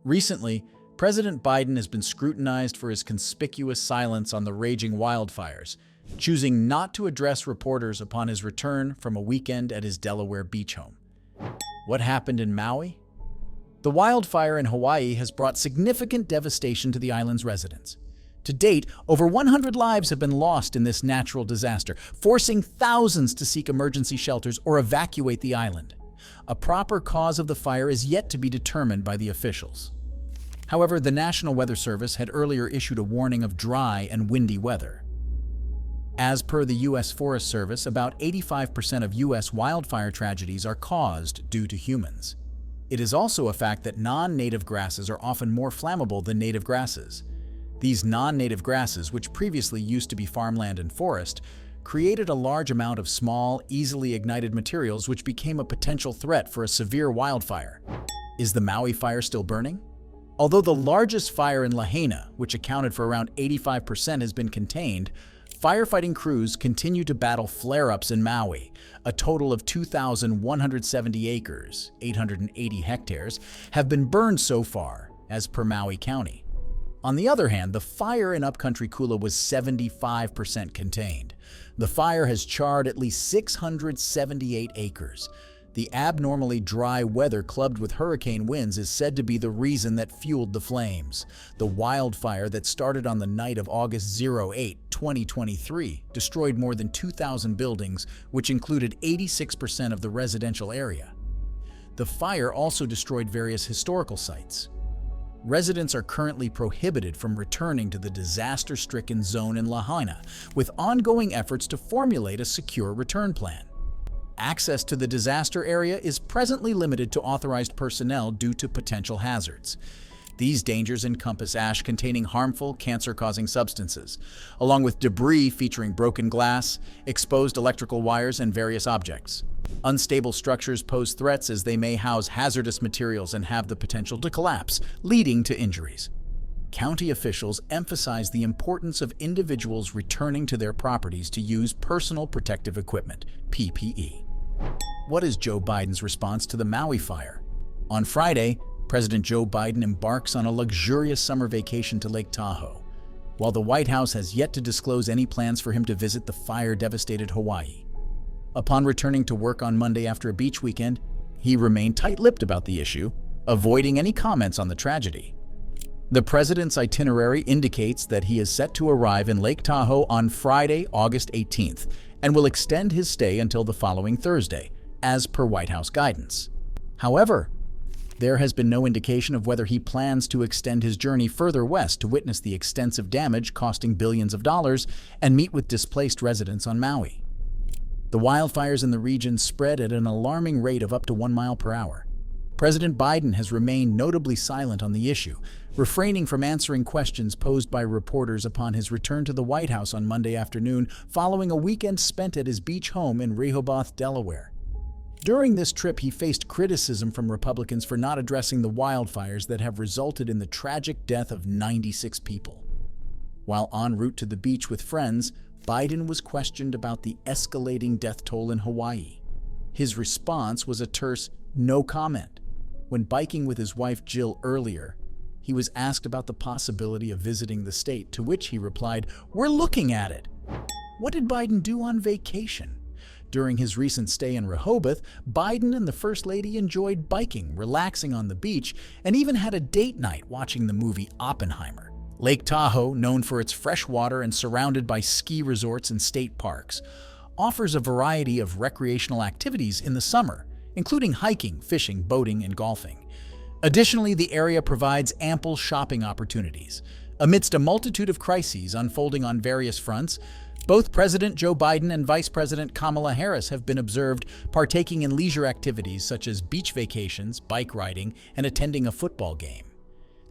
Recently, President Biden has been scrutinized for his conspicuous silence on the raging wildfires, choosing not to address reporters upon his return from a weekend at his Delaware beach home. What happened in Maui? The wildfire in Hawaii has brought significant devastation to the island's residents. To date, over 100 lives have been lost in this natural disaster, forcing thousands to seek emergency shelters or evacuate the island. A proper cause of the fire is yet to be determined by the officials. However, the National Weather Service had earlier issued a warning of dry and windy weather. As per the U.S. Forest Service, about 85% of U.S. wildfire tragedies are caused due to humans. It is also a fact that non-native grasses are often more flammable than native grasses. These non-native grasses, which previously used to be farmland and forest, created a large amount of small, easily ignited materials which became a potential threat for a severe wildfire. Is the Maui fire still burning? Although the largest fire in Lahaina, which accounted for around 85%, has been contained, firefighting crews continue to battle flare-ups in Maui. A total of 2,170 acres, 880 hectares, have been burned so far, as per Maui County. On the other hand, the fire in upcountry Kula was 75% contained. The fire has charred at least 678 acres. The abnormally dry weather clubbed with hurricane winds is said to be the reason that fueled the flames. The wildfire that started on the night of August 08, 2023, destroyed more than 2,000 buildings, which included 86% of the residential area. The fire also destroyed various historical sites. Residents are currently prohibited from returning to the disaster-stricken zone in Lahaina, with ongoing efforts to formulate a secure return plan. Access to the disaster area is presently limited to authorized personnel due to potential hazards. These dangers encompass ash containing harmful, cancer-causing substances, along with debris featuring broken glass, exposed electrical wires, and various objects. Unstable structures pose threats as they may house hazardous materials and have the potential to collapse, leading to injuries. County officials emphasize the importance of individuals returning to their properties to use personal protective equipment, PPE. What is Joe Biden's response to the Maui fire? On Friday, President Joe Biden embarks on a luxurious summer vacation to Lake Tahoe, while the White House has yet to disclose any plans for him to visit the fire-devastated Hawaii. Upon returning to work on Monday after a beach weekend, he remained tight-lipped about the issue, avoiding any comments on the tragedy. The president's itinerary indicates that he is set to arrive in Lake Tahoe on Friday, August 18th, and will extend his stay until the following Thursday, as per White House guidance. However, there has been no indication of whether he plans to extend his journey further west to witness the extensive damage costing billions of dollars and meet with displaced residents on Maui. The wildfires in the region spread at an alarming rate of up to 1 mile per hour. President Biden has remained notably silent on the issue, refraining from answering questions posed by reporters upon his return to the White House on Monday afternoon following a weekend spent at his beach home in Rehoboth, Delaware. During this trip, he faced criticism from Republicans for not addressing the wildfires that have resulted in the tragic death of 96 people. While en route to the beach with friends, Biden was questioned about the escalating death toll in Hawaii. His response was a terse, no comment. When biking with his wife Jill earlier, he was asked about the possibility of visiting the state, to which he replied, "We're looking at it." What did Biden do on vacation? During his recent stay in Rehoboth, Biden and the First Lady enjoyed biking, relaxing on the beach, and even had a date night watching the movie Oppenheimer. Lake Tahoe, known for its fresh water and surrounded by ski resorts and state parks, offers a variety of recreational activities in the summer, including hiking, fishing, boating, and golfing. Additionally, the area provides ample shopping opportunities. Amidst a multitude of crises unfolding on various fronts, both President Joe Biden and Vice President Kamala Harris have been observed partaking in leisure activities such as beach vacations, bike riding, and attending a football game.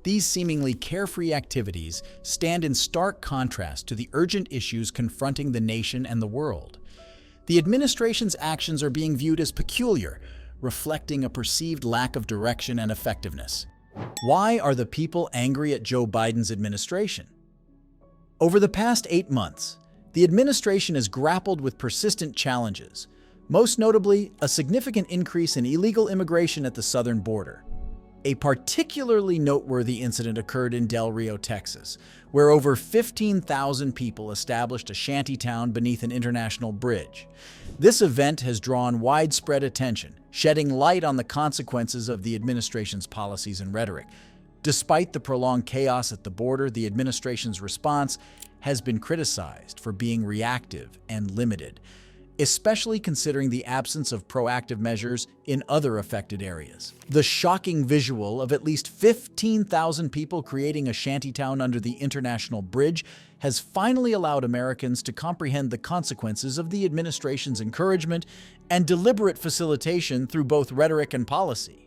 These seemingly carefree activities stand in stark contrast to the urgent issues confronting the nation and the world. The administration's actions are being viewed as peculiar, reflecting a perceived lack of direction and effectiveness. Why are the people angry at Joe Biden's administration? Over the past 8 months, the administration has grappled with persistent challenges, most notably a significant increase in illegal immigration at the southern border. A particularly noteworthy incident occurred in Del Rio, Texas, where over 15,000 people established a shantytown beneath an international bridge. This event has drawn widespread attention, shedding light on the consequences of the administration's policies and rhetoric. Despite the prolonged chaos at the border, the administration's response has been criticized for being reactive and limited, especially considering the absence of proactive measures in other affected areas. The shocking visual of at least 15,000 people creating a shantytown under the international bridge has finally allowed Americans to comprehend the consequences of the administration's encouragement and deliberate facilitation through both rhetoric and policy.